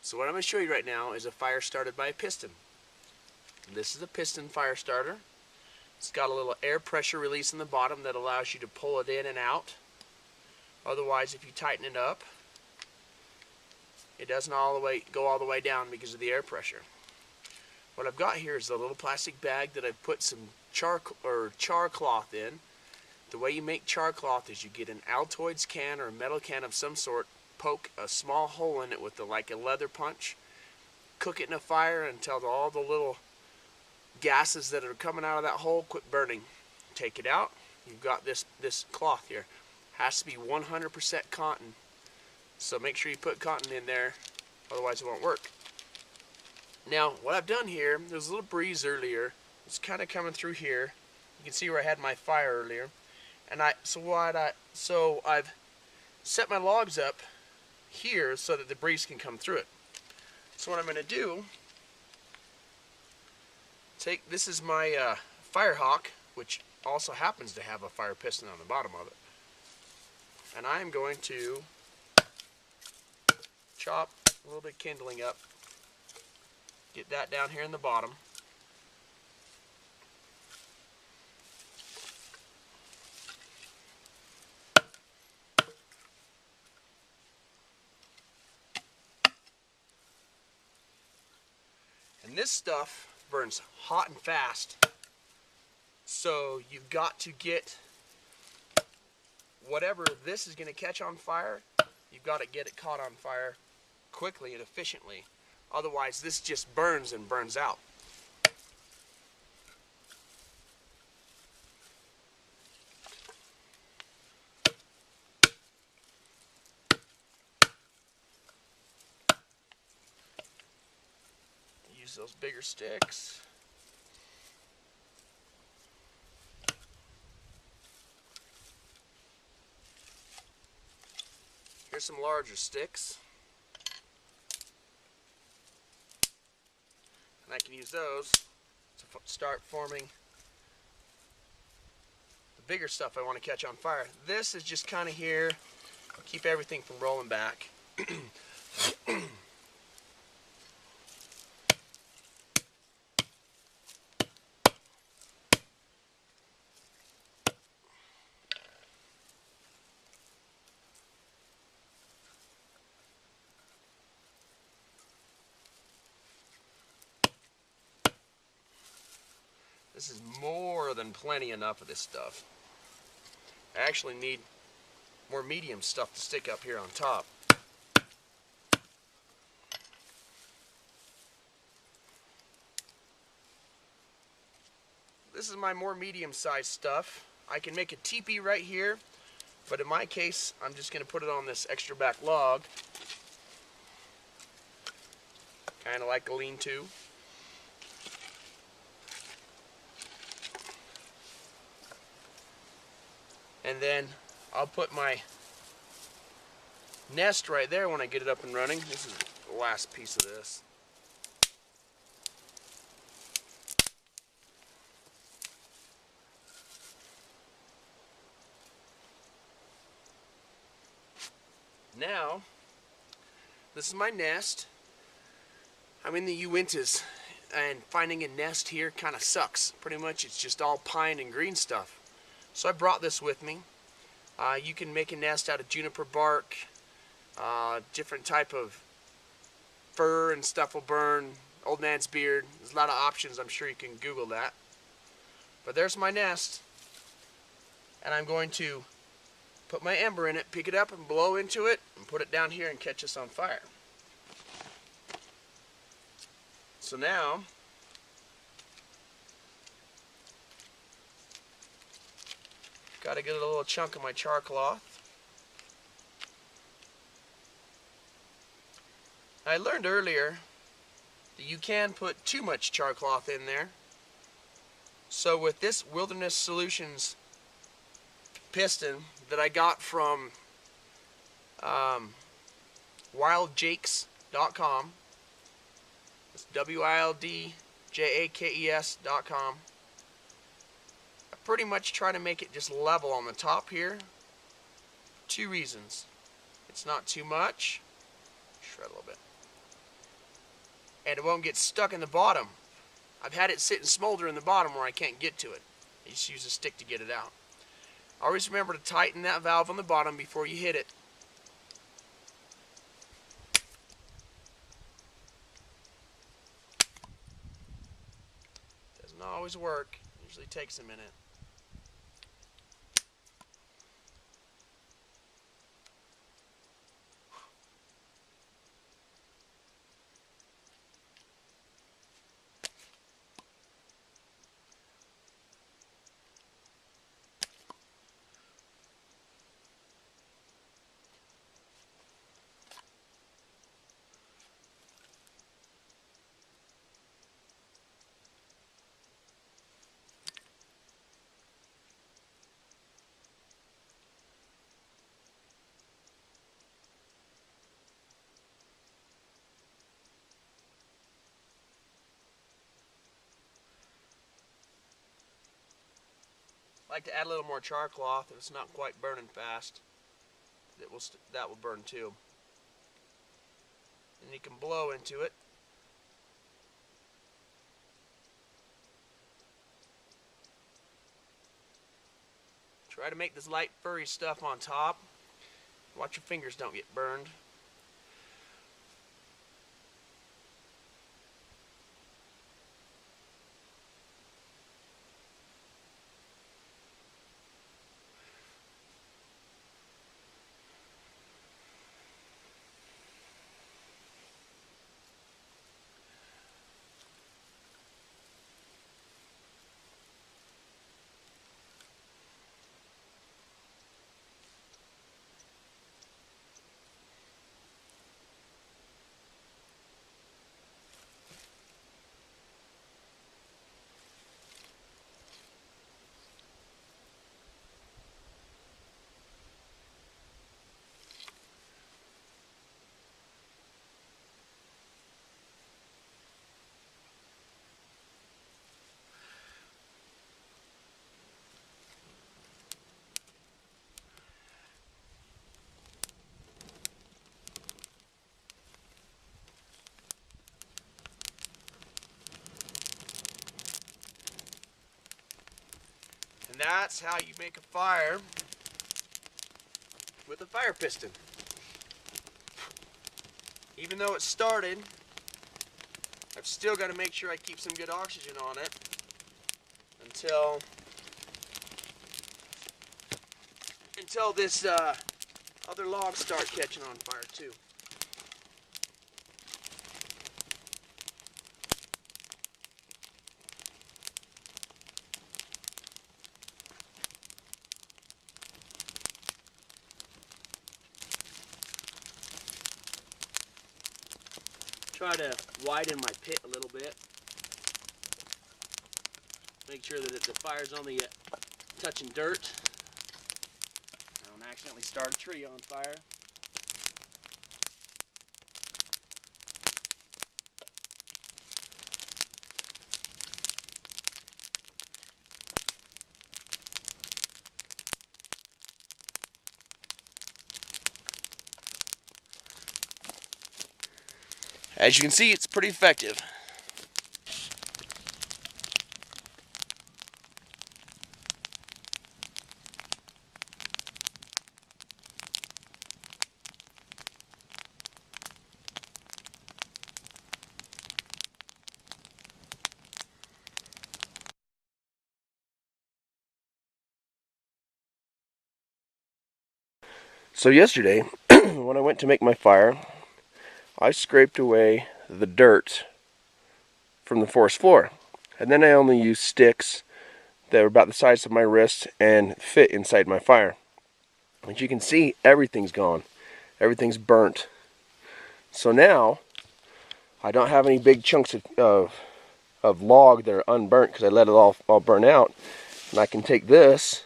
So what I'm going to show you right now is a fire started by a piston. This is a piston fire starter. It's got a little air pressure release in the bottom that allows you to pull it in and out. Otherwise, if you tighten it up, it doesn't go all the way down because of the air pressure. What I've got here is a little plastic bag that I've put some char cloth in. The way you make char cloth is you get an Altoids can or a metal can of some sort, poke a small hole in it with like a leather punch, cook it in a fire until all the little gases that are coming out of that hole quit burning. Take it out. You've got this cloth here. Has to be 100% cotton. So make sure you put cotton in there, otherwise it won't work. Now, what I've done here, there was a little breeze earlier. It's kind of coming through here. You can see where I had my fire earlier. And so I've set my logs up here so that the breeze can come through it. So what I'm going to do, this is my Firehawk, which also happens to have a fire piston on the bottom of it. And I'm going to chop a little bit of kindling up, get that down here in the bottom. And this stuff burns hot and fast, so you've got to get whatever this is going to catch on fire, you've got to get it caught on fire quickly and efficiently. Otherwise, this just burns and burns out. Use those bigger sticks. Here's some larger sticks. And I can use those to start forming the bigger stuff I want to catch on fire. This is just kind of here, keep everything from rolling back. This is more than plenty enough of this stuff. I actually need more medium stuff to stick up here on top. This is my more medium-sized stuff. I can make a teepee right here, but in my case, I'm just going to put it on this extra back log. Kind of like a lean-to. And then I'll put my nest right there when I get it up and running. This is the last piece of this. Now, this is my nest. I'm in the Uintas, and finding a nest here kind of sucks. Pretty much it's just all pine and green stuff. So I brought this with me. You can make a nest out of juniper bark, different type of fir and stuff will burn, old man's beard. There's a lot of options. I'm sure you can Google that. But there's my nest, and I'm going to put my ember in it, pick it up and blow into it, and put it down here and catch us on fire. So now, got to get a little chunk of my char cloth. I learned earlier that you can put too much char cloth in there. So with this Wilderness Solutions piston that I got from wildjakes.com, it's WILDJAKES.com. I pretty much try to make it just level on the top here. Two reasons. It's not too much. Shred a little bit. and it won't get stuck in the bottom. I've had it sit and smolder in the bottom where I can't get to it. I just use a stick to get it out. Always remember to tighten that valve on the bottom before you hit it. Doesn't always work. Usually takes a minute. I like to add a little more char cloth if it's not quite burning fast. That will burn too. And you can blow into it. Try to make this light furry stuff on top. Watch your fingers don't get burned. And that's how you make a fire with a fire piston. Even though it's started, I've still got to make sure I keep some good oxygen on it until this other logs start catching on fire too. Try to widen my pit a little bit. Make sure that the fire's only touching dirt. I don't accidentally start a tree on fire. As you can see, it's pretty effective. So yesterday, when I went to make my fire, I scraped away the dirt from the forest floor. And then I only used sticks that were about the size of my wrist and fit inside my fire. As you can see, everything's gone. Everything's burnt. So now, I don't have any big chunks of log that are unburnt because I let it all burn out. And I can take this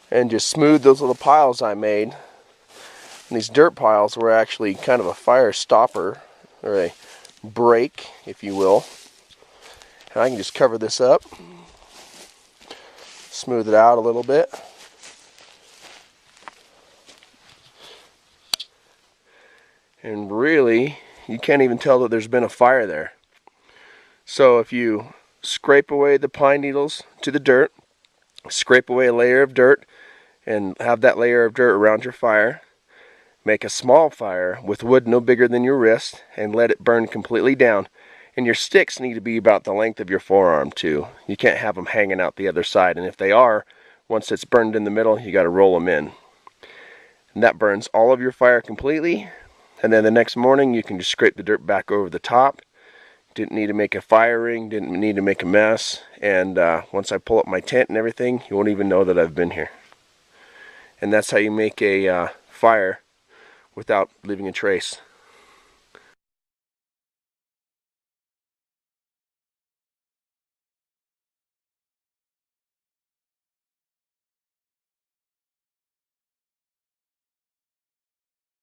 and just smooth those little piles I made. And these dirt piles were actually kind of a fire stopper, or a break, if you will. And I can just cover this up, smooth it out a little bit. And really, you can't even tell that there's been a fire there. So if you scrape away the pine needles to the dirt, scrape away a layer of dirt, and have that layer of dirt around your fire, make a small fire with wood no bigger than your wrist, and let it burn completely down. And your sticks need to be about the length of your forearm too. You can't have them hanging out the other side, and if they are, once it's burned in the middle, you got to roll them in. And that burns all of your fire completely. And then the next morning you can just scrape the dirt back over the top. Didn't need to make a fire ring, didn't need to make a mess. And once I pull up my tent and everything, you won't even know that I've been here. And that's how you make a fire without leaving a trace.